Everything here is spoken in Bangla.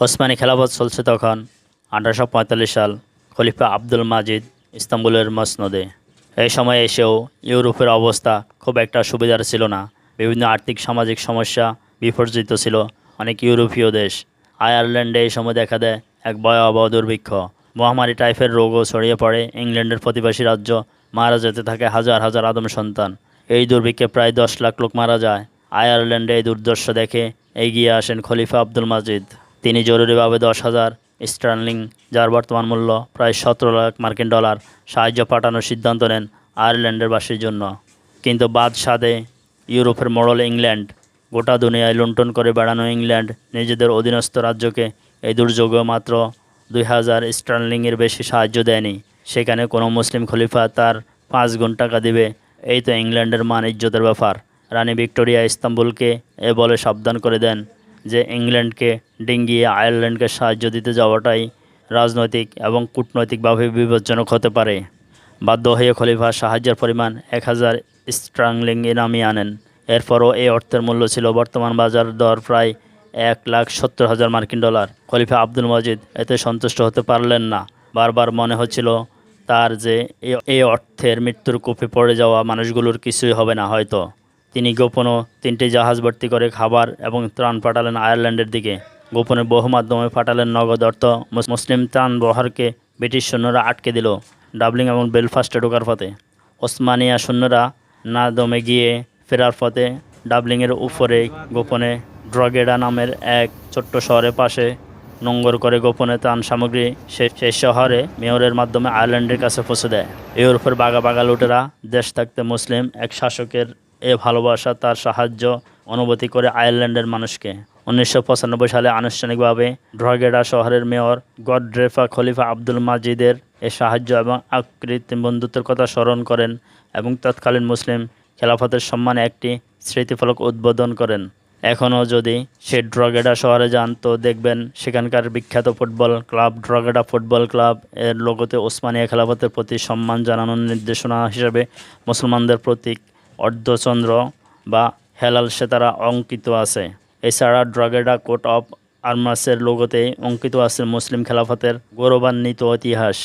ওসমানী খেলাফত চলছে তখন 1845 সাল। খলিফা আব্দুল মাজিদ ইস্তাম্বুলের মসনদে। এই সময় এসেও ইউরোপের অবস্থা খুব একটা সুবিধার ছিল না। বিভিন্ন আর্থিক সামাজিক সমস্যা বিপর্যিত ছিল অনেক ইউরোপীয় দেশ। আয়ারল্যান্ডে এই সময় দেখা দেয় এক ভয়াবহ দুর্ভিক্ষ। মহামারী টাইফয়েড রোগও ছড়িয়ে পড়ে ইংল্যান্ডের প্রতিবেশী রাজ্য। মারা যেতে থাকে হাজার হাজার আদম সন্তান। এই দুর্ভিক্ষে প্রায় 10 লাখ লোক মারা যায়। আয়ারল্যান্ডে এই দুর্দশা দেখে এগিয়ে আসেন খলিফা আব্দুল মাজিদ। তিনি জরুরিভাবে 10,000 স্টার্লিং, যার বর্তমান মূল্য প্রায় 17 লাখ মার্কিন ডলার, সাহায্য পাঠানোর সিদ্ধান্ত নেন আয়ারল্যান্ডের বাসীর জন্য। কিন্তু বাদশাদে ইউরোপের মোড়ল ইংল্যান্ড, গোটা দুনিয়ায় লুণ্ঠন করে বেড়ানো ইংল্যান্ড নিজেদের অধীনস্থ রাজ্যকে এই দুর্যোগে মাত্র 2,000 স্টার্লিংয়ের বেশি সাহায্য দেয়নি। সেখানে কোনো মুসলিম খলিফা তার 5 গুণ টাকা দিবে? এই তো ইংল্যান্ডের মান ইজ্জতের ব্যাপার। রানী ভিক্টোরিয়া ইস্তাম্বুলকে এ বলে সাবধান করে দেন যে ইংল্যান্ডকে ডিঙ্গিয়ে আয়ারল্যান্ডকে সাহায্য দিতে যাওয়াটাই রাজনৈতিক এবং কূটনৈতিকভাবে বিপজ্জনক হতে পারে। বাধ্য হয়ে খলিফা সাহায্যের পরিমাণ 1,000 স্টার্লিংয়ে নামিয়ে আনেন। এরপরও এই অর্থের মূল্য ছিল বর্তমান বাজার দর প্রায় 1,70,000 মার্কিন ডলার। খলিফা আব্দুল মজিদ এতে সন্তুষ্ট হতে পারলেন না। বারবার মনে হচ্ছিল তার যে এই অর্থের মৃত্যুর কূপে পড়ে যাওয়া মানুষগুলোর কিছুই হবে না হয়তো। তিনি গোপনও 3টি জাহাজ ভর্তি করে খাবার এবং ত্রাণ পাঠালেন আয়ারল্যান্ডের দিকে। গোপনে বহু মাধ্যমে পাঠালেন নগদ অর্থ। মুসলিম ত্রাণ বহরকে ব্রিটিশ সৈন্যরা আটকে দিল ডাবলিং এবং বেলফাস্টে ঢোকার পথে। ওসমানিয়া সৈন্যরা না দমে গিয়ে ফেরার পথে ডাবলিংয়ের উপরে গোপনে ড্রগেডা নামের এক ছোট্ট শহরের পাশে নোঙ্গর করে গোপনে ত্রাণ সামগ্রী সেই শহরে মেয়রের মাধ্যমে আয়ারল্যান্ডের কাছে পৌঁছে দেয়। ইউরোপের বাঘা বাঘা লুটেরা দেশ থাকতে মুসলিম এক শাসকের এ ভালোবাসা তার সাহায্য অনুভূতি করে আয়ারল্যান্ডের মানুষকে। 1995 সালে আনুষ্ঠানিকভাবে ড্রগেডা শহরের মেয়র গডফ্রে খলিফা আব্দুল মাজিদের এ সাহায্য এবং আকৃতি বন্ধুত্বের কথা স্মরণ করেন এবং তৎকালীন মুসলিম খেলাফতের সম্মানে একটি স্মৃতিফলক উদ্বোধন করেন। এখনও যদি সে ড্রগেডা শহরে যান তো দেখবেন সেখানকার বিখ্যাত ফুটবল ক্লাব ড্রগেডা ফুটবল ক্লাব এর লোগোতে ওসমানিয়া খেলাফতের প্রতি সম্মান জানানোর নির্দেশনা হিসেবে মুসলমানদের প্রতীক অর্ধচন্দ্র বা হেলাল সেতারা অঙ্কিত আছে। এছাড়া ড্রগেডা কোট অফ আর্মাসের লোগোতে অঙ্কিত আছে মুসলিম খেলাফতের গৌরবান্বিত ইতিহাস।